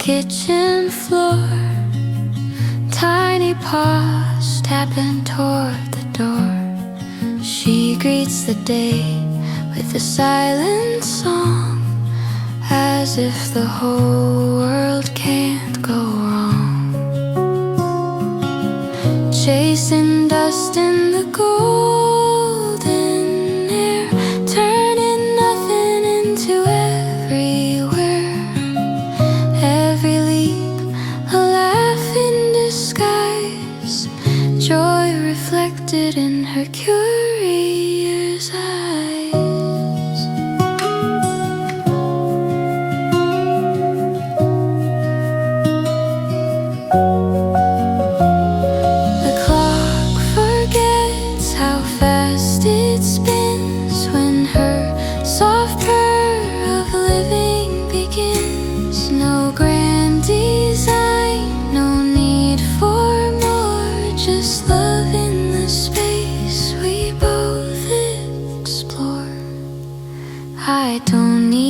kitchen floor, tiny paws tapping toward the door. She greets the day with a silent song, as if the whole world can't go wrong. Chasing dust in the golden air, turning nothing into everywhere. Every leap a laugh in disguise, joy reflected in her curious eyes. The clock forgets how fast it spins when her soft purr of living begins. No grand design, no need for more, just love in the space we both explore. I don't need